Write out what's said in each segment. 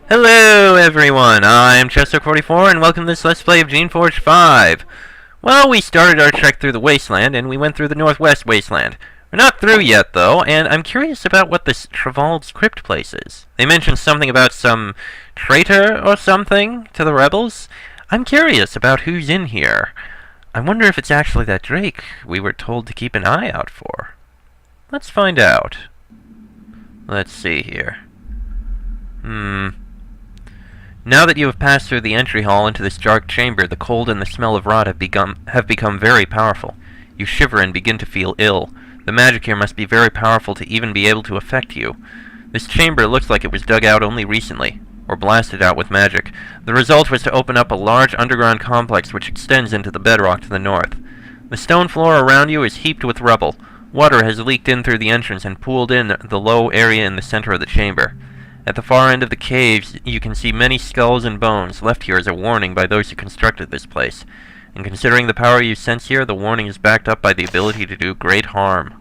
Hello everyone, I'm Chester44 and welcome to this Let's Play of Geneforge 5. Well, we started our trek through the wasteland and we went through the northwest wasteland. We're not through yet though, and I'm curious about what this Travald's crypt place is. They mentioned something about some traitor or something to the rebels. I'm curious about who's in here. I wonder if it's actually that Drake we were told to keep an eye out for. Let's find out. Let's see here. Now that you have passed through the entry hall into this dark chamber, the cold and the smell of rot have become very powerful. You shiver and begin to feel ill. The magic here must be very powerful to even be able to affect you. This chamber looks like it was dug out only recently, or blasted out with magic. The result was to open up a large underground complex which extends into the bedrock to the north. The stone floor around you is heaped with rubble. Water has leaked in through the entrance and pooled in the low area in the center of the chamber. At the far end of the caves, you can see many skulls and bones, left here as a warning by those who constructed this place. And considering the power you sense here, the warning is backed up by the ability to do great harm.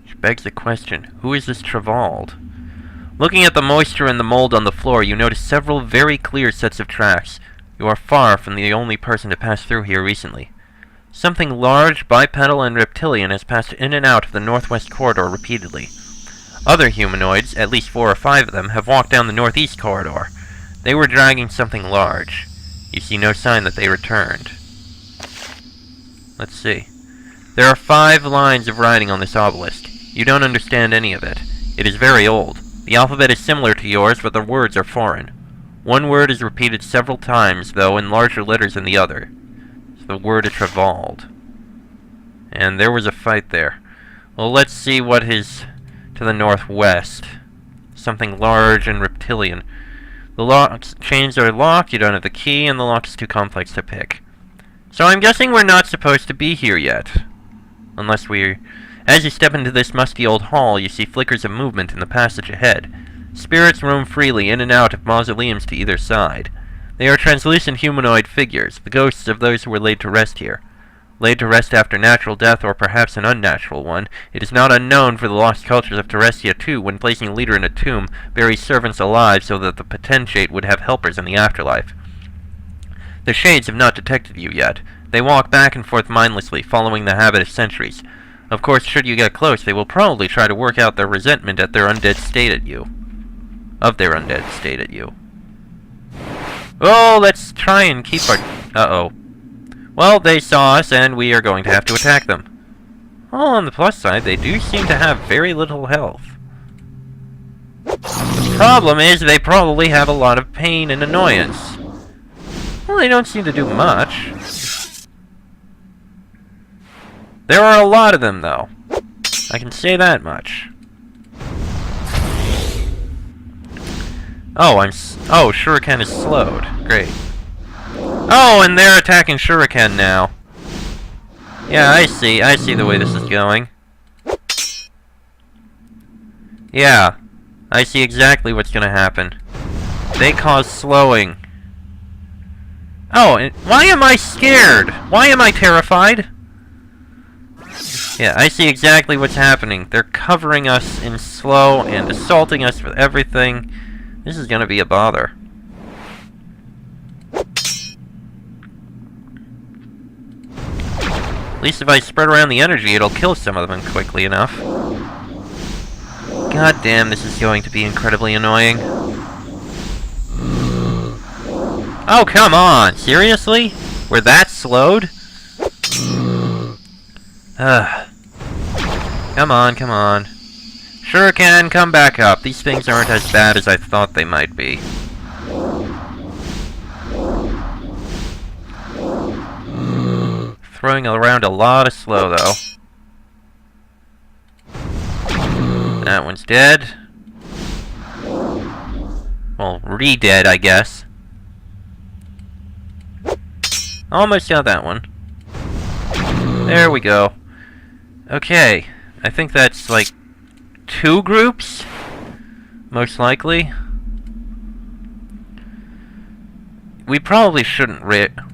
Which begs the question, who is this Travald? Looking at the moisture and the mold on the floor, you notice several very clear sets of tracks. You are far from the only person to pass through here recently. Something large, bipedal, and reptilian has passed in and out of the northwest corridor repeatedly. Other humanoids, at least 4 or 5 of them, have walked down the northeast corridor. They were dragging something large. You see no sign that they returned. Let's see. There are 5 lines of writing on this obelisk. You don't understand any of it. It is very old. The alphabet is similar to yours, but the words are foreign. One word is repeated several times, though in larger letters than the other. It's the word Travald. And there was a fight there. Well, let's see what is to the northwest. Something large and reptilian. The chains are locked, you don't have the key, and the lock is too complex to pick. So I'm guessing we're not supposed to be here yet. Unless we're... As you step into this musty old hall, you see flickers of movement in the passage ahead. Spirits roam freely in and out of mausoleums to either side. They are translucent humanoid figures, the ghosts of those who were laid to rest here. Laid to rest after natural death, or perhaps an unnatural one, it is not unknown for the lost cultures of Terestia too, when placing a leader in a tomb, bury servants alive so that the potentate would have helpers in the afterlife. The shades have not detected you yet. They walk back and forth mindlessly, following the habit of centuries. Of course, should you get close, they will probably try to work out their resentment at their undead state at you. Of their undead state at you. Oh, let's try and keep our... Uh-oh. Well, they saw us, and we are going to have to attack them. Well, on the plus side, they do seem to have very little health. The problem is, they probably have a lot of pain and annoyance. Well, they don't seem to do much. There are a lot of them, though. I can say that much. Oh, Shuriken is slowed. Great. Oh, and they're attacking Shuriken now. Yeah, I see the way this is going. Yeah, I see exactly what's gonna happen. They cause slowing. Oh, and why am I scared? Why am I terrified? Yeah, I see exactly what's happening. They're covering us in slow and assaulting us with everything. This is gonna be a bother. At least if I spread around the energy, it'll kill some of them quickly enough. God damn, this is going to be incredibly annoying. Oh, come on! Seriously? We're that slowed? Come on, come on. Shuriken, come back up. These things aren't as bad as I thought they might be. Throwing around a lot of slow, though. That one's dead. Well, re-dead, I guess. Almost got that one. There we go. Okay, I think that's like 2 groups, most likely. We probably shouldn't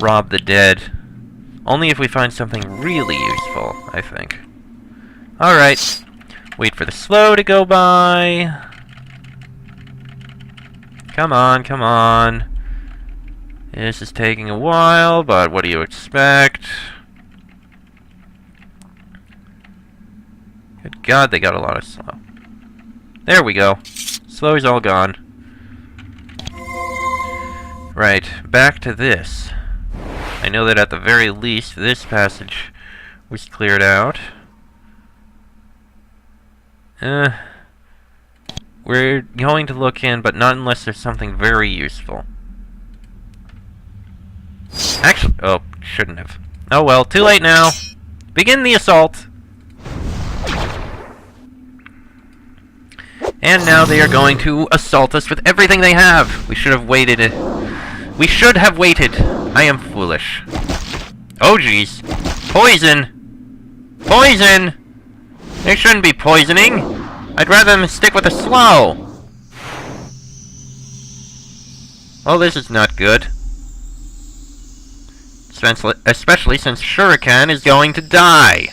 rob the dead. Only if we find something really useful, I think. Alright. Wait for the slow to go by. Come on, come on. This is taking a while, but what do you expect? Good God, they got a lot of slow. There we go. Slow is all gone. Right, back to this. I know that at the very least, this passage was cleared out. We're going to look in, but not unless there's something very useful. Actually, oh, shouldn't have. Oh well, too late now. Begin the assault. And now they are going to assault us with everything they have. We should have waited. We should have waited. I am foolish. Oh jeez. Poison! Poison! They shouldn't be poisoning. I'd rather them stick with a slow. Oh, this is not good. Especially since Shuriken is going to die.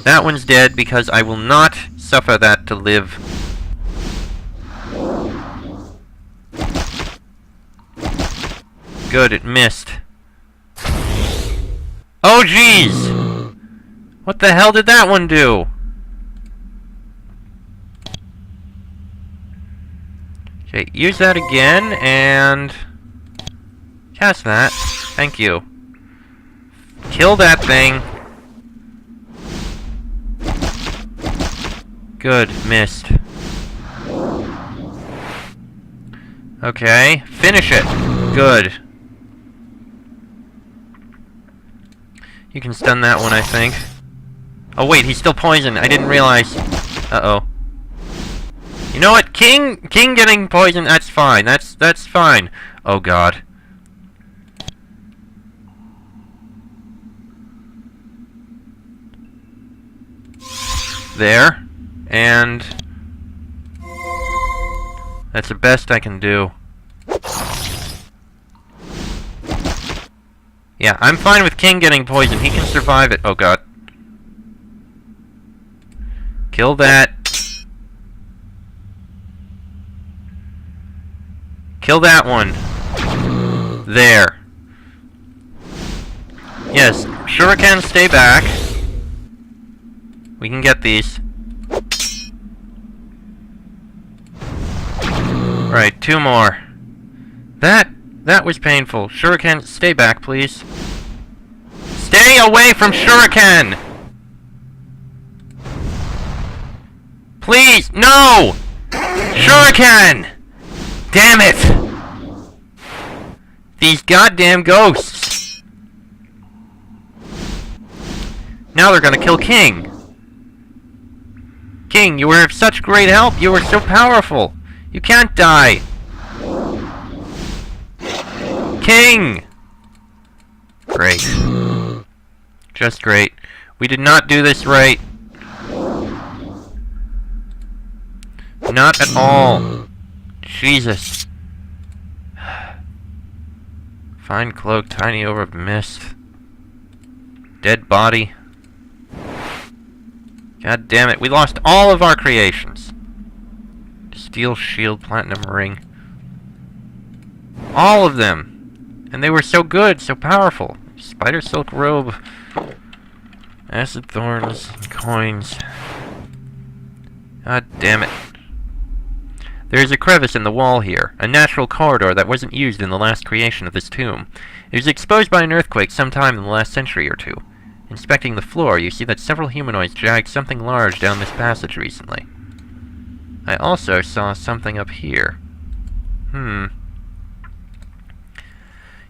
That one's dead because I will not suffer that to live. Good, it missed. Oh jeez! What the hell did that one do? Okay, use that again, and cast that. Thank you. Kill that thing. Good, missed. Okay, finish it. Good. You can stun that one, I think. Oh wait, he's still poisoned. I didn't realize. Uh-oh. You know what? King getting poisoned, that's fine. That's fine. Oh god. There. And that's the best I can do. Yeah, I'm fine with King getting poisoned. He can survive it. Oh god. Kill that. Kill that one. There. Yes, Shuriken, stay back. We can get these. Right, 2 more. That was painful. Shuriken, stay back, please. Stay away from Shuriken! Please, no! Shuriken! Damn it! These goddamn ghosts! Now they're gonna kill King. King, you were of such great help. You were so powerful. You can't die. King! Great. Just great. We did not do this right. Not at all. Jesus. Fine cloak, tiny over mist. Dead body. God damn it, we lost all of our creations. Steel shield, platinum ring. All of them! And they were so good, so powerful. Spider silk robe. Acid thorns, coins. God damn it. There is a crevice in the wall here, a natural corridor that wasn't used in the last creation of this tomb. It was exposed by an earthquake sometime in the last century or two. Inspecting the floor, you see that several humanoids dragged something large down this passage recently. I also saw something up here.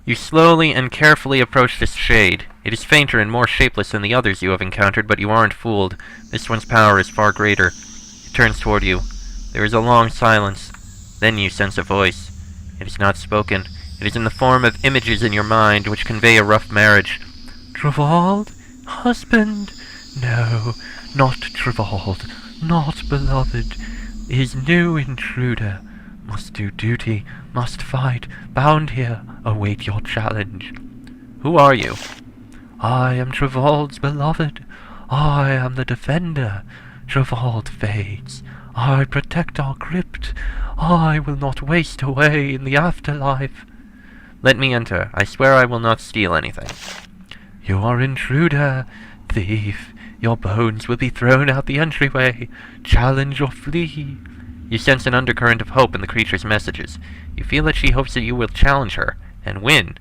You slowly and carefully approach this shade. It is fainter and more shapeless than the others you have encountered, but you aren't fooled. This one's power is far greater. It turns toward you. There is a long silence. Then you sense a voice. It is not spoken. It is in the form of images in your mind, which convey a rough marriage. Trevald? Husband? No, not Trevald. Not beloved. His new intruder. Must do duty, must fight. Bound here, await your challenge. Who are you? I am Trevald's beloved. I am the defender. Trevald fades. I protect our crypt. I will not waste away in the afterlife. Let me enter. I swear I will not steal anything. You are intruder, thief. Your bones will be thrown out the entryway. Challenge or flee. You sense an undercurrent of hope in the creature's messages. You feel that she hopes that you will challenge her, and win.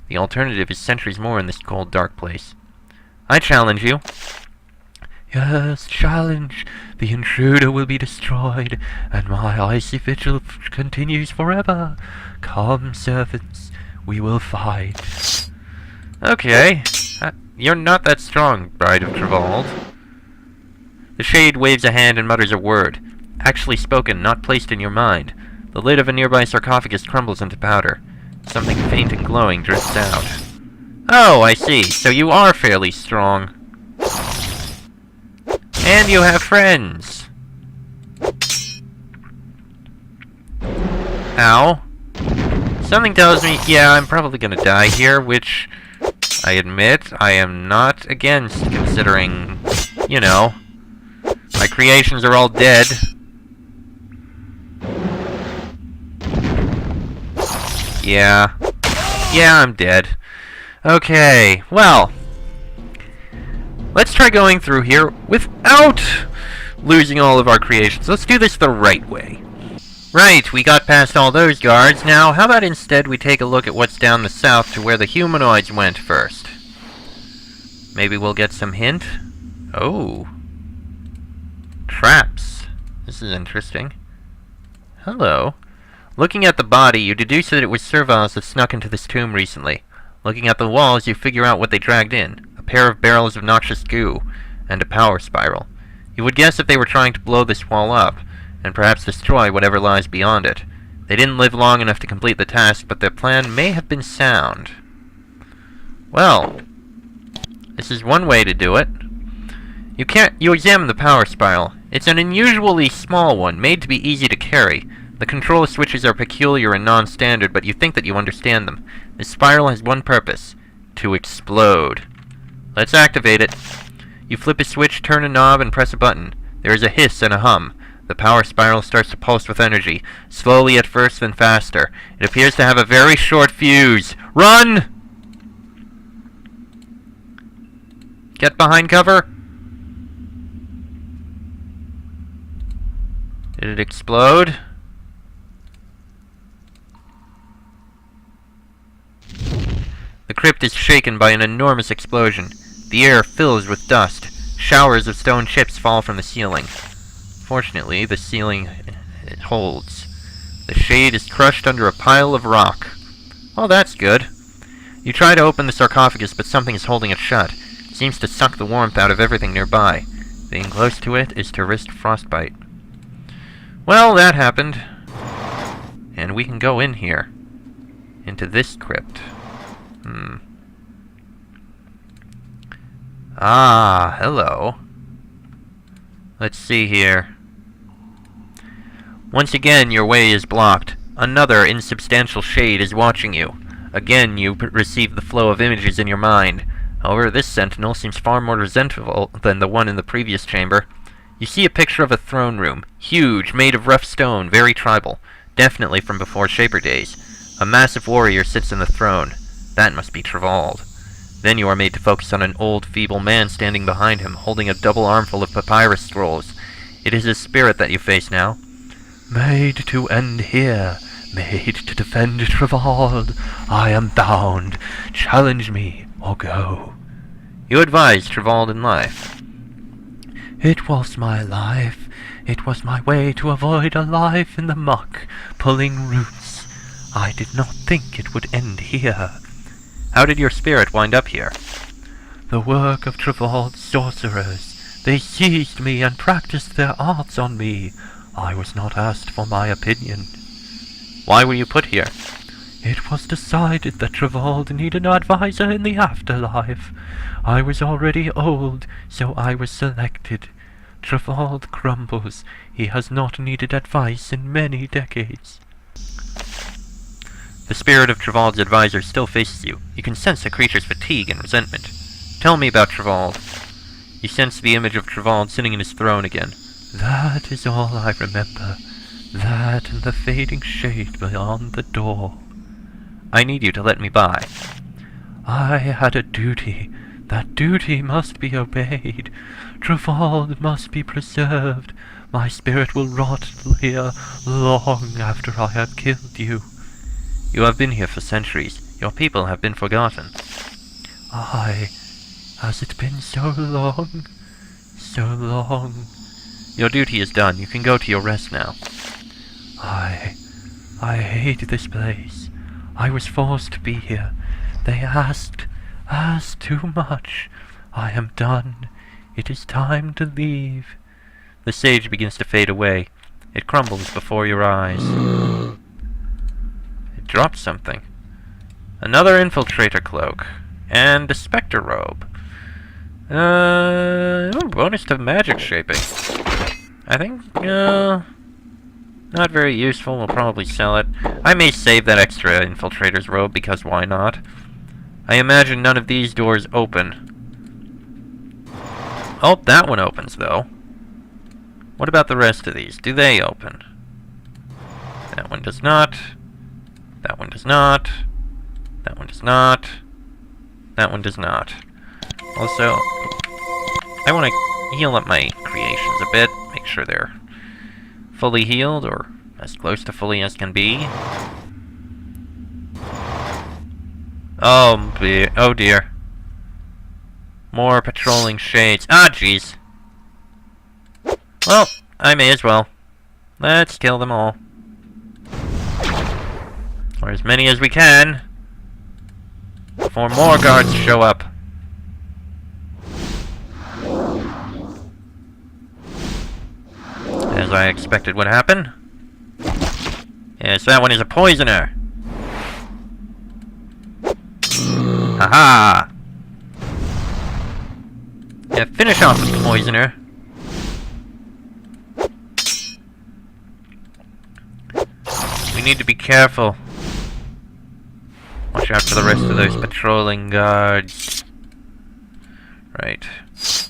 The alternative is centuries more in this cold, dark place. I challenge you. Yes, challenge. The intruder will be destroyed, and my icy vigil continues forever. Come, servants, we will fight. Okay. You're not that strong, Bride of Trevald. The shade waves a hand and mutters a word. Actually spoken, not placed in your mind. The lid of a nearby sarcophagus crumbles into powder. Something faint and glowing drifts out. Oh, I see. So you are fairly strong. And you have friends. Ow. Something tells me, yeah, I'm probably gonna die here, which I admit I am not against, considering, you know, my creations are all dead. Yeah. Yeah, I'm dead. Okay, well, let's try going through here without losing all of our creations. Let's do this the right way. Right, we got past all those guards. Now, how about instead we take a look at what's down the south to where the humanoids went first? Maybe we'll get some hint? Oh. Traps. This is interesting. Hello. Looking at the body, you deduce that it was serviles that snuck into this tomb recently. Looking at the walls, you figure out what they dragged in. A pair of barrels of noxious goo, and a power spiral. You would guess if they were trying to blow this wall up, and perhaps destroy whatever lies beyond it. They didn't live long enough to complete the task, but their plan may have been sound. Well, this is one way to do it. You examine the power spiral. It's an unusually small one, made to be easy to carry. The control switches are peculiar and non-standard, but you think that you understand them. This spiral has one purpose: to explode. Let's activate it. You flip a switch, turn a knob, and press a button. There is a hiss and a hum. The power spiral starts to pulse with energy, slowly at first, then faster. It appears to have a very short fuse. Run! Get behind cover. Did it explode? The crypt is shaken by an enormous explosion. The air fills with dust. Showers of stone chips fall from the ceiling. Fortunately, the ceiling it holds. The shade is crushed under a pile of rock. Oh, that's good. You try to open the sarcophagus, but something is holding it shut. It seems to suck the warmth out of everything nearby. Being close to it is to risk frostbite. Well, that happened. And we can go in here. Into this crypt. Ah, hello. Let's see here. Once again, your way is blocked. Another insubstantial shade is watching you. Again, you receive the flow of images in your mind. However, this sentinel seems far more resentful than the one in the previous chamber. You see a picture of a throne room. Huge, made of rough stone, very tribal. Definitely from before Shaper days. A massive warrior sits in the throne. That must be Trevald. Then you are made to focus on an old, feeble man standing behind him, holding a double armful of papyrus scrolls. It is his spirit that you face now. Made to end here. Made to defend Trevald. I am bound. Challenge me, or go. You advise Trevald in life. It was my life. It was my way to avoid a life in the muck, pulling roots. I did not think it would end here. How did your spirit wind up here? The work of Trevald's sorcerers. They seized me and practiced their arts on me. I was not asked for my opinion. Why were you put here? It was decided that Trevald needed an advisor in the afterlife. I was already old, so I was selected. Trevald crumbles. He has not needed advice in many decades. The spirit of Trevald's advisor still faces you. You can sense the creature's fatigue and resentment. Tell me about Trevald. You sense the image of Trevald sitting in his throne again. That is all I remember. That and the fading shade beyond the door. I need you to let me by. I had a duty. That duty must be obeyed. Trevald must be preserved. My spirit will rot here long after I have killed you. You have been here for centuries. Your people have been forgotten. Has it been so long? So long. Your duty is done. You can go to your rest now. I hate this place. I was forced to be here. They asked too much. I am done. It is time to leave. The sage begins to fade away. It crumbles before your eyes. It drops something. Another infiltrator cloak. And a specter robe. Bonus to magic shaping. I think, not very useful. We'll probably sell it. I may save that extra infiltrator's robe, because why not? I imagine none of these doors open. Oh, that one opens, though. What about the rest of these? Do they open? That one does not. That one does not. That one does not. That one does not. Also, I want to heal up my creations a bit. Make sure they're fully healed, or as close to fully as can be. Oh dear. More patrolling shades. Ah, jeez. Well, I may as well. Let's kill them all. Or as many as we can. Before more guards show up. As I expected would happen. Yes, that one is a poisoner. Haha! Yeah, finish off the poisoner. We need to be careful. Watch out for the rest of those patrolling guards. Right.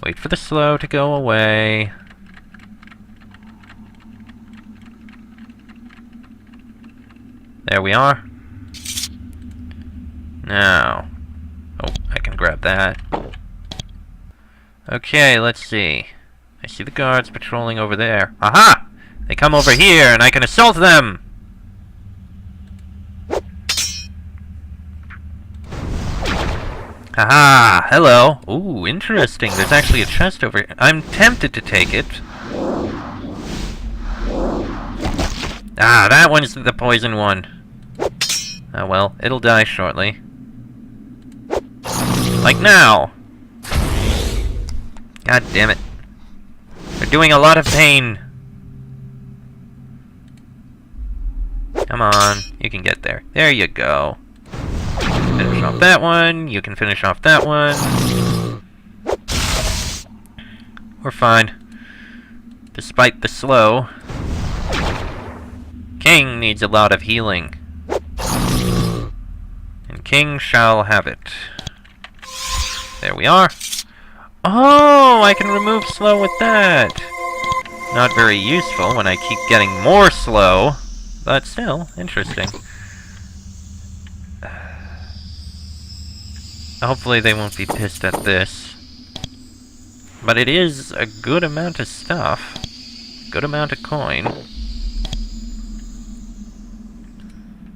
Wait for the slow to go away. There we are. Now. Oh, I can grab that. Okay, let's see. I see the guards patrolling over there. Aha! They come over here and I can assault them! Haha! Hello! Ooh, interesting. There's actually a chest over here. I'm tempted to take it. Ah, that one's the poison one. Oh well, it'll die shortly. Like now! God damn it. They're doing a lot of pain. Come on, you can get there. There you go. Finish off that one. You can finish off that one. We're fine. Despite the slow. King needs a lot of healing. And King shall have it. There we are. Oh, I can remove slow with that. Not very useful when I keep getting more slow. But still, interesting. Hopefully they won't be pissed at this. But it is a good amount of stuff. Good amount of coin.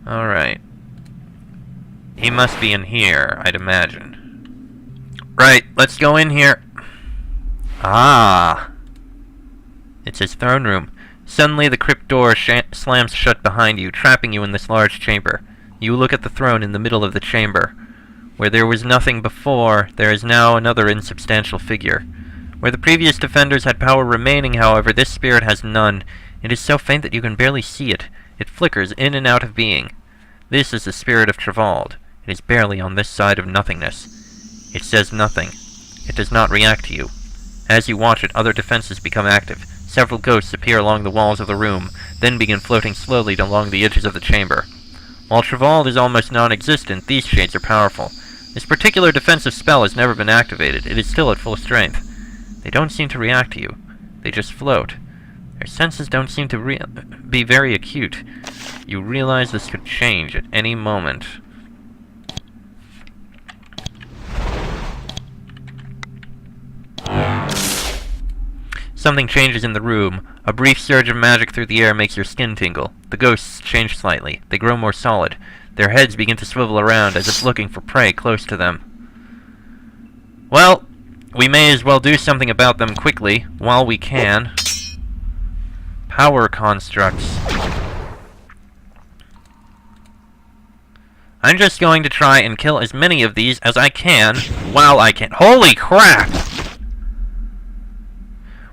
Alright. He must be in here, I'd imagine. Right, let's go in here. Ah! It's his throne room. Suddenly the crypt door slams shut behind you, trapping you in this large chamber. You look at the throne in the middle of the chamber. Where there was nothing before, there is now another insubstantial figure. Where the previous defenders had power remaining, however, this spirit has none. It is so faint that you can barely see it. It flickers in and out of being. This is the spirit of Trevald. It is barely on this side of nothingness. It says nothing. It does not react to you. As you watch it, other defenses become active. Several ghosts appear along the walls of the room, then begin floating slowly along the edges of the chamber. While Trevald is almost non-existent, these shades are powerful. This particular defensive spell has never been activated. It is still at full strength. They don't seem to react to you. They just float. Their senses don't seem to be very acute. You realize this could change at any moment. Something changes in the room. A brief surge of magic through the air makes your skin tingle. The ghosts change slightly. They grow more solid. Their heads begin to swivel around as if looking for prey close to them. Well, we may as well do something about them quickly, while we can. Power constructs. I'm just going to try and kill as many of these as I can, while I can. Holy crap!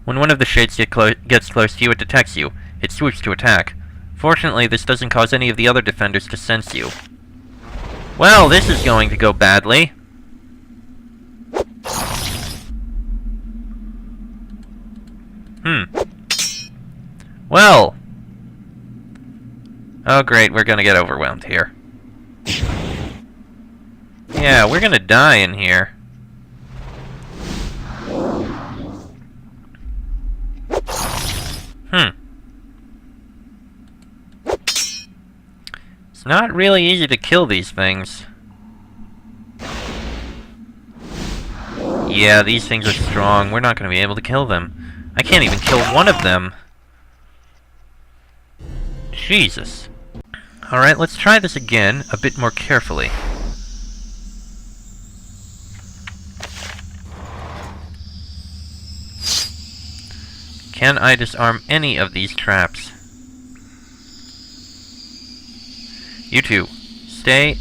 When one of the shades gets close to you, it detects you. It swoops to attack. Fortunately, this doesn't cause any of the other defenders to sense you. Well, this is going to go badly. Well. Oh great, we're gonna get overwhelmed here. Yeah, we're gonna die in here. It's not really easy to kill these things. Yeah, these things are strong. We're not going to be able to kill them. I can't even kill one of them. Jesus. Alright, let's try this again, a bit more carefully. Can I disarm any of these traps? You two, stay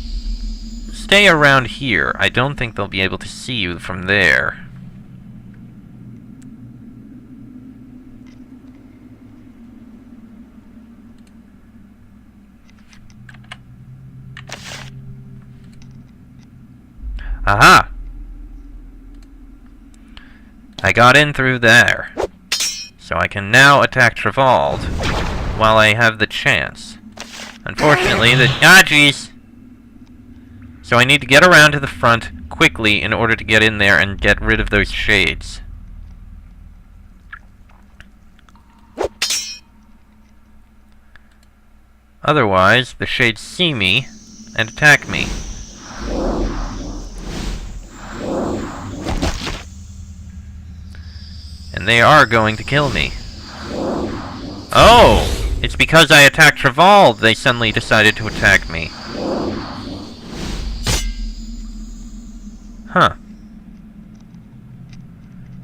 around here. I don't think they'll be able to see you from there. Aha! I got in through there. So I can now attack Trevald while I have the chance. Unfortunately, jeez! So I need to get around to the front quickly in order to get in there and get rid of those shades. Otherwise, the shades see me and attack me. And they are going to kill me. Oh! It's because I attacked Trevald they suddenly decided to attack me. Huh.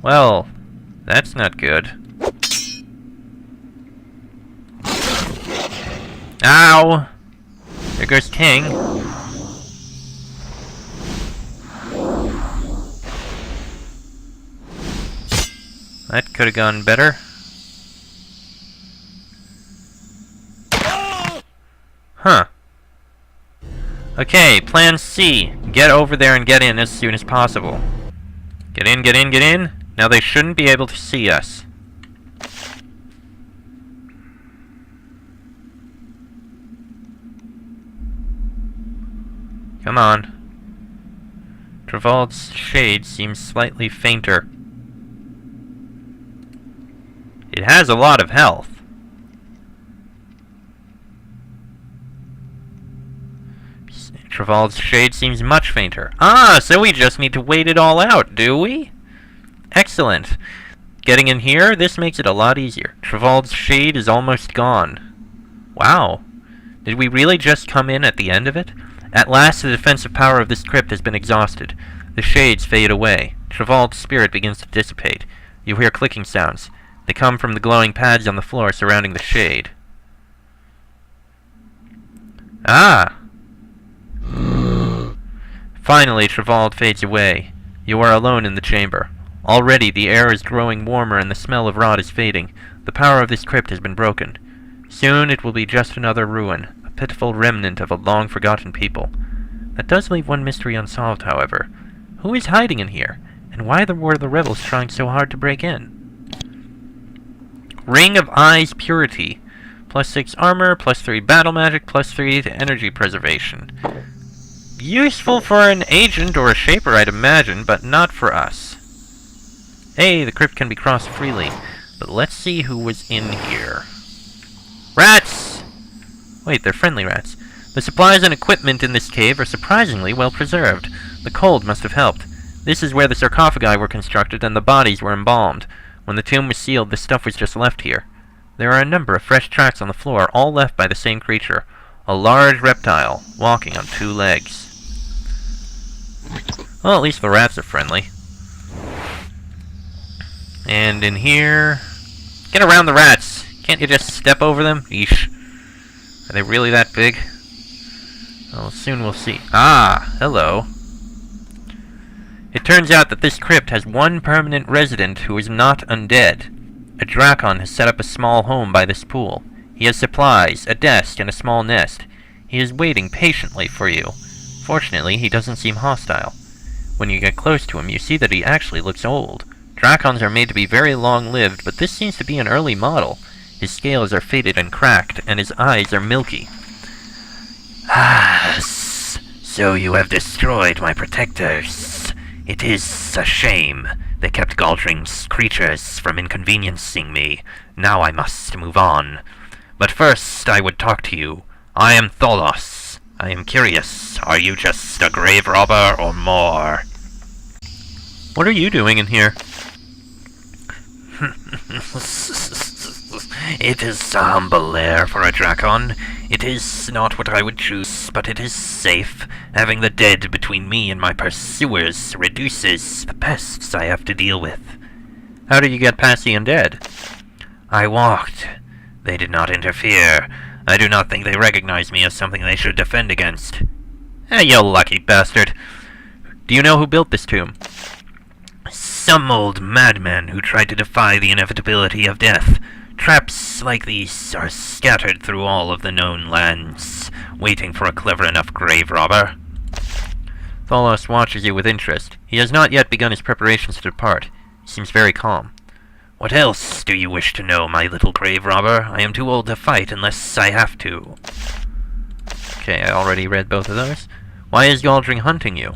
Well, that's not good. Ow! There goes King. That could have gone better. Huh. Okay, plan C. Get over there and get in as soon as possible. Get in, get in, get in. Now they shouldn't be able to see us. Come on. Trevald's shade seems slightly fainter. It has a lot of health. Trevald's shade seems much fainter. Ah, so we just need to wait it all out, do we? Excellent. Getting in here, this makes it a lot easier. Trevald's shade is almost gone. Wow. Did we really just come in at the end of it? At last, the defensive power of this crypt has been exhausted. The shades fade away. Trevald's spirit begins to dissipate. You hear clicking sounds. They come from the glowing pads on the floor surrounding the shade. Ah! Finally, Trevald fades away. You are alone in the chamber. Already, the air is growing warmer and the smell of rot is fading. The power of this crypt has been broken. Soon it will be just another ruin, a pitiful remnant of a long-forgotten people. That does leave one mystery unsolved, however. Who is hiding in here? And why were the rebels trying so hard to break in? Ring of Eyes Purity. +6 armor, +3 battle magic, +3 to energy preservation. Useful for an agent or a shaper, I'd imagine, but not for us. Hey, the crypt can be crossed freely. But let's see who was in here. Rats! Wait, they're friendly rats. The supplies and equipment in this cave are surprisingly well preserved. The cold must have helped. This is where the sarcophagi were constructed and the bodies were embalmed. When the tomb was sealed, the stuff was just left here. There are a number of fresh tracks on the floor, all left by the same creature. A large reptile, walking on 2 legs. Well, at least the rats are friendly. And in here... Get around the rats! Can't you just step over them? Eesh. Are they really that big? Well, soon we'll see. Ah, hello. It turns out that this crypt has one permanent resident who is not undead. A Drakon has set up a small home by this pool. He has supplies, a desk, and a small nest. He is waiting patiently for you. Fortunately, he doesn't seem hostile. When you get close to him, you see that he actually looks old. Drakons are made to be very long-lived, but this seems to be an early model. His scales are faded and cracked, and his eyes are milky. Ah, so you have destroyed my protectors. It is a shame. They kept Galdring's creatures from inconveniencing me. Now I must move on. But first I would talk to you. I am Tholos. I am curious. Are you just a grave robber or more? What are you doing in here? It is a humble lair for a Drakon. It is not what I would choose, but it is safe. Having the dead between me and my pursuers reduces the pests I have to deal with. How did you get past the undead? I walked. They did not interfere. I do not think they recognize me as something they should defend against. You lucky bastard. Do you know who built this tomb? Some old madman who tried to defy the inevitability of death. Traps like these are scattered through all of the known lands, waiting for a clever enough grave robber. Tholos watches you with interest. He has not yet begun his preparations to depart. He seems very calm. What else do you wish to know, my little grave robber? I am too old to fight unless I have to. Okay, I already read both of those. Why is Galdring hunting you?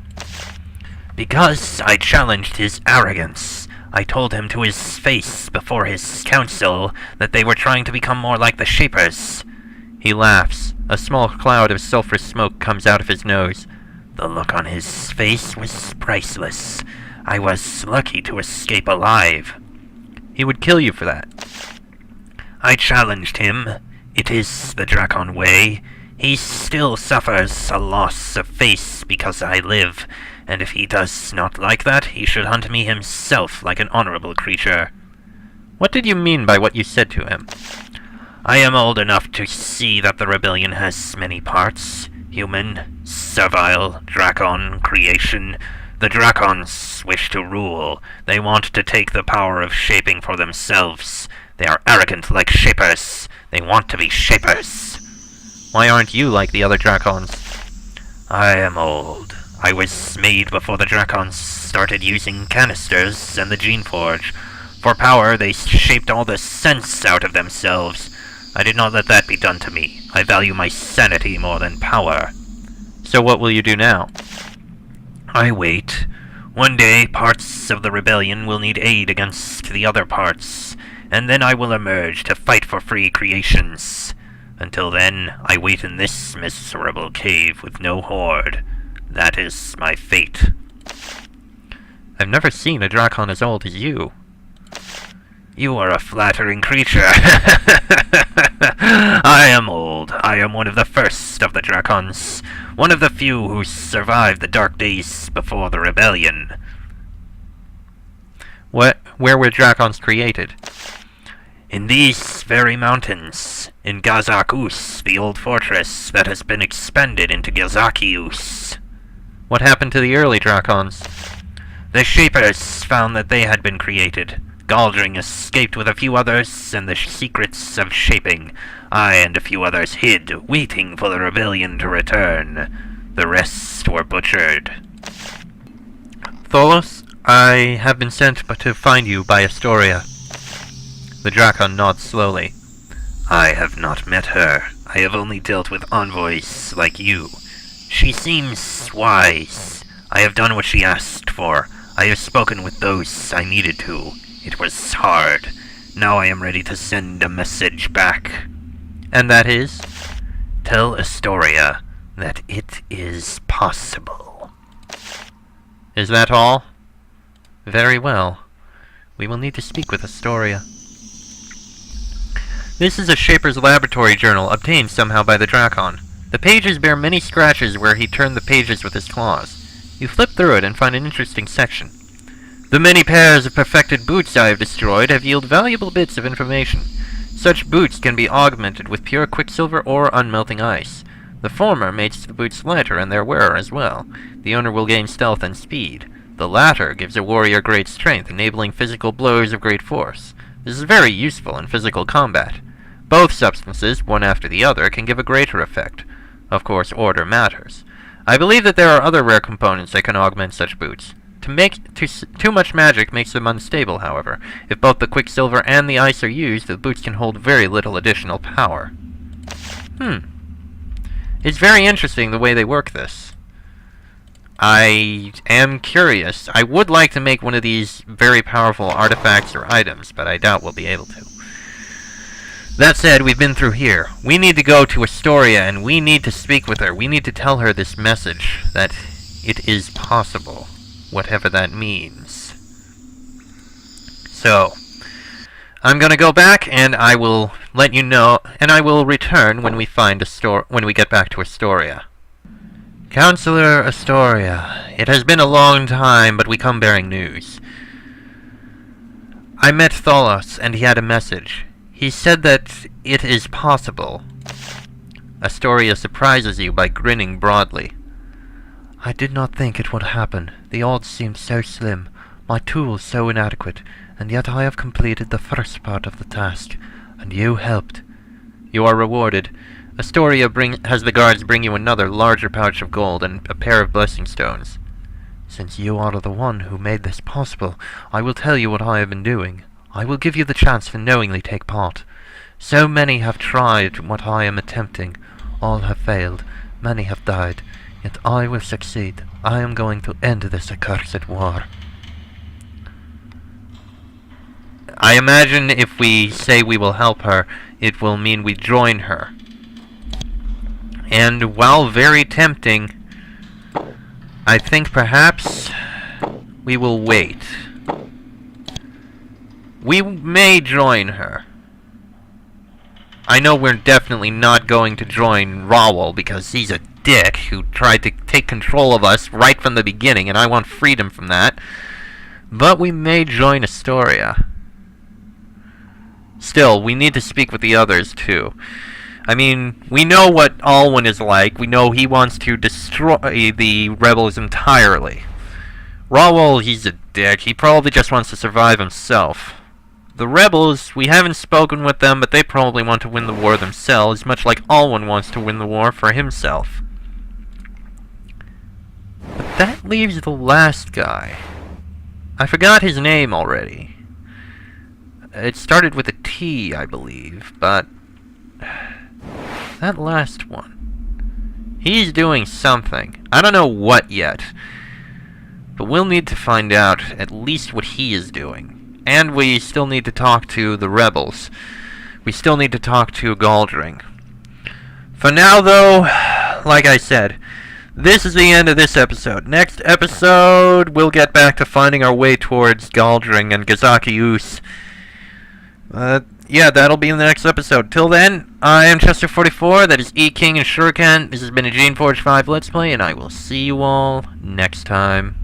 Because I challenged his arrogance. I told him to his face before his council that they were trying to become more like the Shapers. He laughs. A small cloud of sulphurous smoke comes out of his nose. The look on his face was priceless. I was lucky to escape alive. He would kill you for that. I challenged him. It is the Drakon way. He still suffers a loss of face because I live, and if he does not like that, he should hunt me himself like an honorable creature. What did you mean by what you said to him? I am old enough to see that the rebellion has many parts. Human, servile, Drakon, creation. The Drakons wish to rule. They want to take the power of shaping for themselves. They are arrogant like Shapers. They want to be Shapers. Why aren't you like the other Drakons? I am old. I was made before the Drakons started using canisters and the Geneforge. For power, they shaped all the sense out of themselves. I did not let that be done to me. I value my sanity more than power. So what will you do now? I wait. One day, parts of the rebellion will need aid against the other parts, and then I will emerge to fight for free creations. Until then, I wait in this miserable cave with no horde. That is my fate. I've never seen a Drakon as old as you. You are a flattering creature. I am old. I am one of the first of the Drakons. One of the few who survived the dark days before the rebellion. Where were Drakons created? In these very mountains. In Gazak-Us, the old fortress that has been expanded into Gazaki-Us. What happened to the early Drakons? The Shapers found that they had been created. Galdring escaped with a few others, and the secrets of shaping. I and a few others hid, waiting for the rebellion to return. The rest were butchered. Tholos, I have been sent to find you by Astoria. The Drakon nods slowly. I have not met her. I have only dealt with envoys like you. She seems wise. I have done what she asked for. I have spoken with those I needed to. It was hard. Now I am ready to send a message back. And that is? Tell Astoria that it is possible. Is that all? Very well. We will need to speak with Astoria. This is a Shaper's laboratory journal, obtained somehow by the Drakon. The pages bear many scratches where he turned the pages with his claws. You flip through it and find an interesting section. The many pairs of perfected boots I have destroyed have yielded valuable bits of information. Such boots can be augmented with pure quicksilver or unmelting ice. The former makes the boots lighter and their wearer as well. The owner will gain stealth and speed. The latter gives a warrior great strength, enabling physical blows of great force. This is very useful in physical combat. Both substances, one after the other, can give a greater effect. Of course, order matters. I believe that there are other rare components that can augment such boots. Too much magic makes them unstable, however. If both the quicksilver and the ice are used, the boots can hold very little additional power. It's very interesting the way they work this. I am curious. I would like to make one of these very powerful artifacts or items, but I doubt we'll be able to. That said, we've been through here. We need to go to Astoria, and we need to speak with her. We need to tell her this message, that it is possible, whatever that means. So, I'm gonna go back, and I will let you know, and I will return when we get back to Astoria. Counselor Astoria, it has been a long time, but we come bearing news. I met Tholos, and he had a message. He said that it is possible. Astoria surprises you by grinning broadly. I did not think it would happen. The odds seemed so slim, my tools so inadequate, and yet I have completed the first part of the task, and you helped. You are rewarded. Astoria has the guards bring you another, larger pouch of gold and a pair of blessing stones. Since you are the one who made this possible, I will tell you what I have been doing. I will give you the chance to knowingly take part. So many have tried what I am attempting. All have failed. Many have died. Yet I will succeed. I am going to end this accursed war. I imagine if we say we will help her, it will mean we join her. And while very tempting, I think perhaps we will wait. We may join her. I know we're definitely not going to join Rawal because he's a dick who tried to take control of us right from the beginning, and I want freedom from that. But we may join Astoria. Still, we need to speak with the others, too. I mean, we know what Alwyn is like. We know he wants to destroy the rebels entirely. Rawal, he's a dick. He probably just wants to survive himself. The rebels, we haven't spoken with them, but they probably want to win the war themselves, much like Alwyn wants to win the war for himself. But that leaves the last guy. I forgot his name already. It started with a T, I believe, but that last one. He's doing something. I don't know what yet, but we'll need to find out at least what he is doing. And we still need to talk to the rebels. We still need to talk to Galdring. For now, though, like I said, this is the end of this episode. Next episode, we'll get back to finding our way towards Galdring and Gazaki-Us. Yeah, that'll be in the next episode. Till then, I am Chester44, that is E-King and Shuriken. This has been a Geneforge 5 Let's Play, and I will see you all next time.